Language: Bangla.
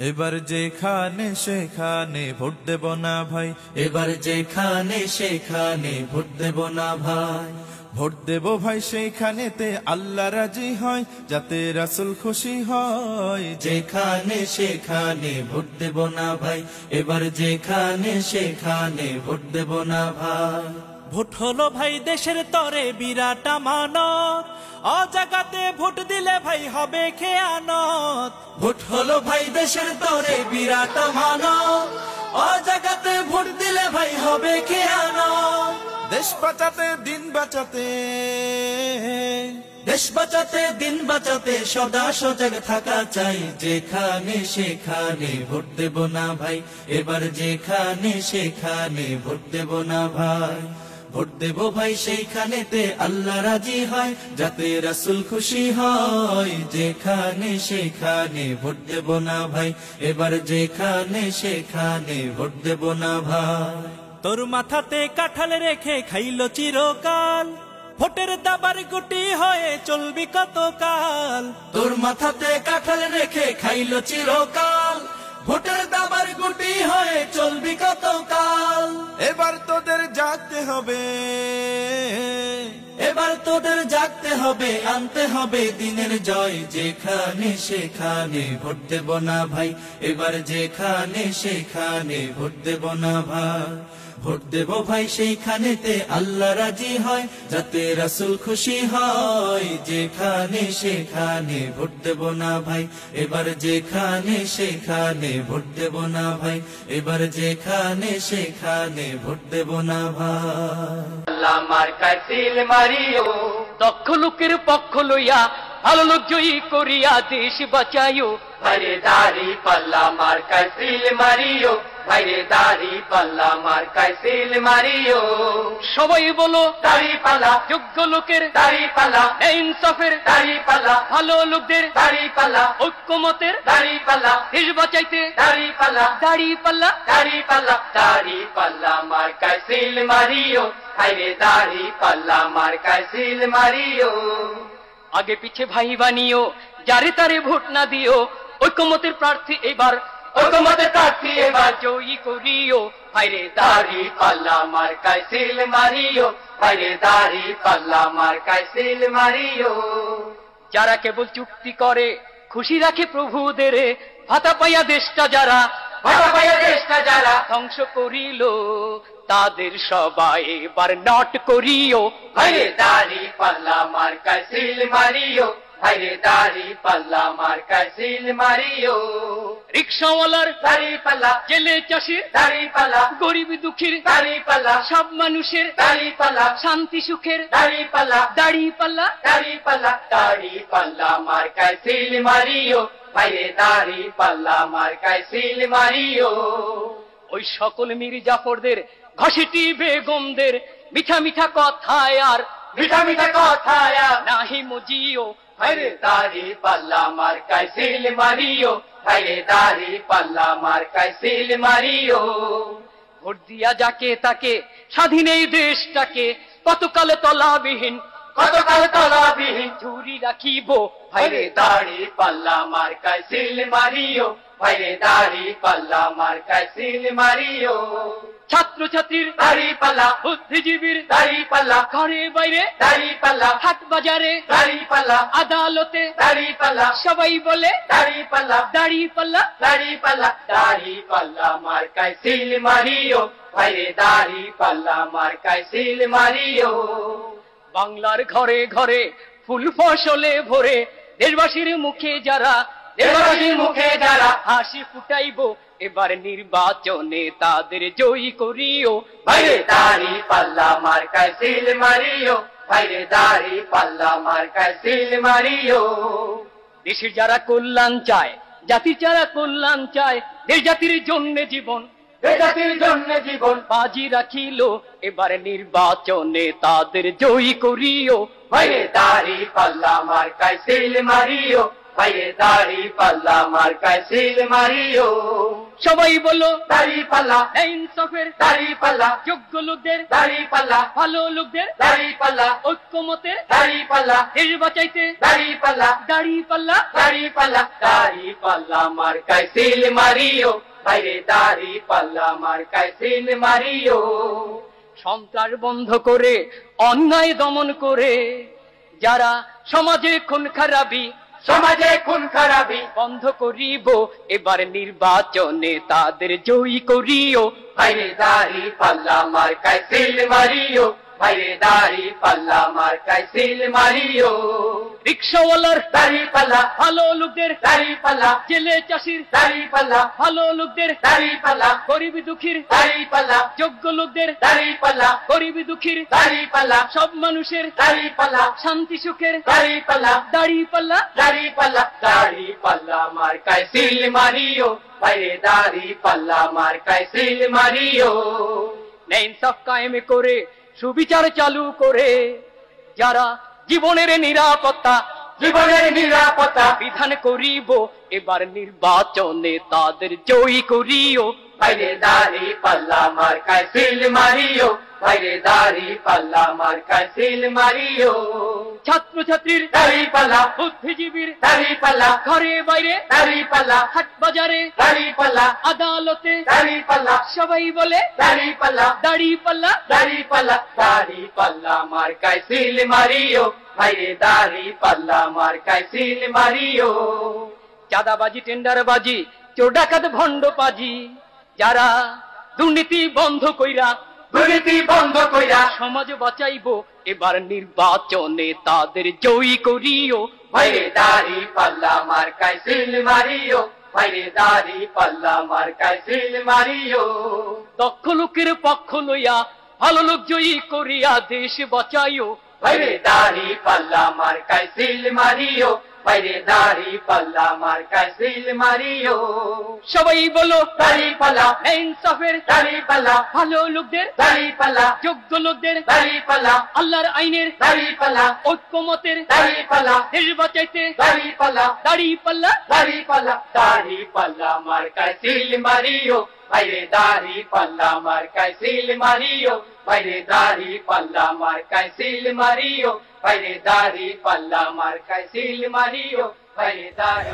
এবার যেখানে সেখানে ভোট দেব না ভাই, এবার যেখানে সেখানে ভোট দেব না ভাই। ভোট দেব ভাই সেইখানেতে আল্লাহ রাজি হয়, যাতে রাসূল খুশি হয়। যেখানে সেখানে ভোট দেব না ভাই, এবার যেখানে সেখানে ভোট দেব না ভাই। ভোট হলো ভাই দেশের তরে বিরাট আমানত, অজাগাতে ভোট দিলে ভাই হবে খেয়ানত। ভোট হলো ভাই দেশের তরে বিরাট আমানত, অজাগাতে ভোট দিলে ভাই হবে খেয়ানত। দেশ বাঁচাতে দিন বাঁচাতে, দেশ বাঁচাতে দিন বাঁচাতে সদা সজাগ থাকা চাই। যেখানে সেখানে ভোট দেব না ভাই, এবার যেখানে সেখানে ভোট দেব না ভাই। ভোট দেব ভাই সেইখানেতে আল্লাহ রাজি হয়, যাতে রাসূল খুশি হয়। যেখানে সেখানে ভোট দেব না ভাই, এবার যেখানে সেখানে ভোট দেব না ভাই। তোর মাথাতে কাঁঠাল রেখে খাইলো চিরকাল, ভোটের দাবার গুটি হয়ে চলবি কতকাল। তোর মাথাতে কাঁঠাল রেখে খাইলো চিরকাল, ভোটের দাবার গুটি হয়ে চলবি কতকাল। এবার তোদের জাগতে হবে, এবার তোদের জাগতে হবে, আনতে হবে দিনের জয়। যেখানে সেখানে ভোট দেব না ভাই, এবার যেখানে সেখানে ভোট দেব না ভাই। ভোট দেব ভাই সেইখানেতে আল্লাহ রাজি হয়, যাতে রাসূল খুশি হয়। যেখানে সেখানে ভোট দেব না ভাই, এবার যেখানে সেখানে ভোট দেব না ভাই। এবার যেখানে সেখানে ভোট দেব না ভাই। আল্লাহ মার্কায় সিল মারিও, দক্ষ লোকের পক্ষ লইয়া ভালো লোক জয়ী করিয়া দেশ বাঁচাইও। ভাইরে দাড়ি পাল্লা মার্কায় সিল মারিও, ভাইরে দাড়ি পাল্লা মার্কায় সিল মারিও। সবাই বলো দাড়ি পাল্লা, যোগ্য লোকের দাড়ি পাল্লা, ইনসাফের দাড়ি পাল্লা, ভালো লোকদের দাড়ি পাল্লা, ঐক্যমতের দাড়ি পাল্লা, দেশ বাঁচাইতে দাড়ি পাল্লা, দাড়ি পাল্লা, দাড়ি পাল্লা, দাড়ি পাল্লা মার্কায় সিল মারিও, ভাইরে দাড়ি পাল্লা মার্কায় সিল মারিও। আগে পিছে ভাই বানিও, যারে তারে ভোট না দিও। ঐক্যমতের প্রার্থী এবার, ঐক্যমতের প্রার্থী এবার জয়ী করিও। ভাইরে দাড়ি পাল্লা মার্কায় সিল মারিও, ভাইরে দাড়ি পাল্লা মার্কায় সিল মারিও। যারা কেবল চুক্তি করে খুশি রাখে প্রভুদের, ভাতা পাইয়া দেশটা যারা, ভাতা পাইয়া দেশটা যারা ধ্বংস করিল, তাদের সবাই এবার নট করিও। ভাইরে দাড়ি পাল্লা মার্কায় সিল মারিও, ভাইরে দাড়ি পাল্লা মার্কায় সিল মারিও। রিক্সাওয়ালার দাড়ি পাল্লা, জেলে চাষির দাড়ি পাল্লা, গরিব দুঃখীর দাড়ি পাল্লা, সব মানুষের দাড়ি পাল্লা, শান্তি সুখের দাড়ি পাল্লা, দাড়ি পাল্লা, দাড়ি পাল্লা, দাড়ি পাল্লা মার্কায় সিল মারিও, ভাইরে দাড়ি পাল্লা মার্কায় সিল মারিও। ওই সকল মীর জাফরদের, ঘসেটি বেগমদের মিঠা মিঠা কথায় আর, মিঠা মিঠা কথায় আর নাহি মজিও। ভাইরে দাড়ি পাল্লা মার্কায় সিল মারিও, ভাইরে দাড়ি পাল্লা মার্কায় সিল মারিও। ভোট দিয়া যাকে তাকে স্বাধীন এই দেশটাকে কতকালে তলাবিহীন, কতকাল তলাবিহীন ঝুরি রাখিব। ভাইরে দাড়ি পাল্লা মার্কায় সিল মারিও, ভাইরে দাড়ি পাল্লা মার্কায় সিল মারিও। ছাত্র ছাত্রীর দাড়ি পাল্লা, বুদ্ধিজীবীর দাড়ি পাল্লা, ঘরে বাইরে দাড়ি পাল্লা, হাট বাজারে দাড়ি পাল্লা, আদালতে দাড়ি পাল্লা, সবাই বলে দাড়ি পাল্লা, দাড়ি পাল্লা, দাড়ি পাল্লা, দাড়ি পাল্লা মার্কায় সিল মারিও, ভাইরে দাড়ি পাল্লা মার্কায় সিল মারিও। বাংলার ঘরে ঘরে ফুল ফসলে ভরে দেশবাসীর মুখে যারা, দেশবাসীর মুখে যারা হাসি ফুটাইব, এবার নির্বাচনে তাদের জয়ী করিও। ভাইরে দাড়ি পাল্লা মার্কায় সিল মারিও, ভাইরে দাড়ি পাল্লা মার্কায় সিল মারিও। দেশের যারা কল্যাণ চায়, জাতির যারা কল্যাণ চায়, দেশ জাতির জন্য জীবন, দেশ জাতির জন্য জীবন বাজি রাখিল, এবার নির্বাচনে তাদের জয়ী করিও। ভাইরে দাড়ি পাল্লা মার্কায় সিল মারিও, ভাইরে দাড়ি পাল্লা মার্কায় সিল মারিও। সবাই বলো দাড়ি পাল্লা, ইনসাফের দাড়ি পাল্লা, যোগ্য লোকদের দাড়ি পাল্লা, ভালো লোকদের দাড়ি পাল্লা, ঐক্যমতের দাড়ি পাল্লা, দেশ বাঁচাইতে দাড়ি পাল্লা, দাড়ি পাল্লা, দাড়ি পাল্লা, দাড়ি পাল্লা মার্কায় সিল মারিও। ভাইরে দাড়ি পাল্লা মার্কায় সিল মারিও। সন্ত্রাস বন্ধ করে, অন্যায় দমন করে, যারা সমাজে খুন খারাপি, সমাজে খুন খারাপি বন্ধ করিব, এবার নির্বাচনে তাদের জয়ী করিও। ভাইরে দাড়ি পাল্লা মার্কায় সিল মারিও। ভাইরে দাড়ি পাল্লা মার্কায় সিল মারিও। রিক্সাওয়ালার দাড়ি পাল্লা, ভালো লোকদের দাড়ি পাল্লা, জেলে চাষির দাড়ি পাল্লা, ভালো লোকদের দাড়ি পাল্লা, গরিব দুঃখীর দাড়ি পাল্লা, যোগ্য লোকদের দাড়ি পাল্লা, গরিব দুঃখীর দাড়ি পাল্লা, সব মানুষের দাড়ি পাল্লা, শান্তি সুখের দাড়ি পাল্লা, দাড়ি পাল্লা, দাড়ি পাল্লা, দাড়ি পাল্লা মার্কায় সিল মারিও। ভাইরে দাড়ি পাল্লা মার্কায় সিল মারিও। ইনসাফ কায়েম করে, সুবিচার চালু করে, যারা জীবনের নিরাপত্তা, জীবনের নিরাপত্তা বিধান করিব, এবার নির্বাচনে তাদের জয়ী করিও। ভাইরে দাড়ি পাল্লা মার্কায় সিল মারিও। ভাইরে দাড়ি পাল্লা মার্কায় সিল মারিও। ছাত্র ছাত্রীর দাড়ি পাল্লা, বুদ্ধিজীবীর দাড়ি পাল্লা, ঘরে বাইরে দাড়ি পাল্লা, হাট বাজারে দাড়ি পাল্লা, আদালতে দাড়ি পাল্লা, সবাই বলে দাড়ি পাল্লা, দাড়ি পাল্লা, দাড়ি পাল্লা, দাড়ি পাল্লা মার্কায় সিল মারিও। ভাইরে দাড়ি পাল্লা মার্কায় সিল মারিও। চাঁদাবাজি, টেন্ডারবাজি, চোর ডাকাত ভণ্ড পাজি, যারা দুর্নীতি বন্ধ কইরা, দুর্নীতি বন্ধ কইরা সমাজ বাঁচাইবো, এবার নির্বাচনে তাদের জয়ী করিও। ভাইরে দাড়ি পাল্লা মার্কায় সিল মারিও। ভাইরে দাড়ি পাল্লা মার্কায় সিল মারিও। দক্ষ লোকের পক্ষ লইয়া, ভালো লোক জয়ী করিয়া দেশ বাঁচাইও। ভাইরে দাড়ি পাল্লা মার্কায় সিল মারিও। ভাইরে দাড়ি পাল্লা মার্কায় সিল মারিও। সবাই বলো দাড়ি পাল্লা, ইনসাফের দাড়ি পাল্লা, ভালো লোকদের দাড়ি পাল্লা, যোগ্য লোকদের দাড়ি পাল্লা, আল্লাহর আইনের দাড়ি পাল্লা, ঐক্যমতের দাড়ি পাল্লা, দেশ বাঁচাইতে দাড়ি পাল্লা, দাড়ি পাল্লা, দাড়ি পাল্লা, দাড়ি পাল্লা মার্কায় সিল মারিও। ভাইরে দাড়ি পাল্লা মার্কায় সিল মারিও। ভাইরে দাড়ি পাল্লা মার্কায় সিল মারিও। ভাইরে দাড়ি পাল্লা মার্কায় সিল মারিও। ভাইরে দাড়ি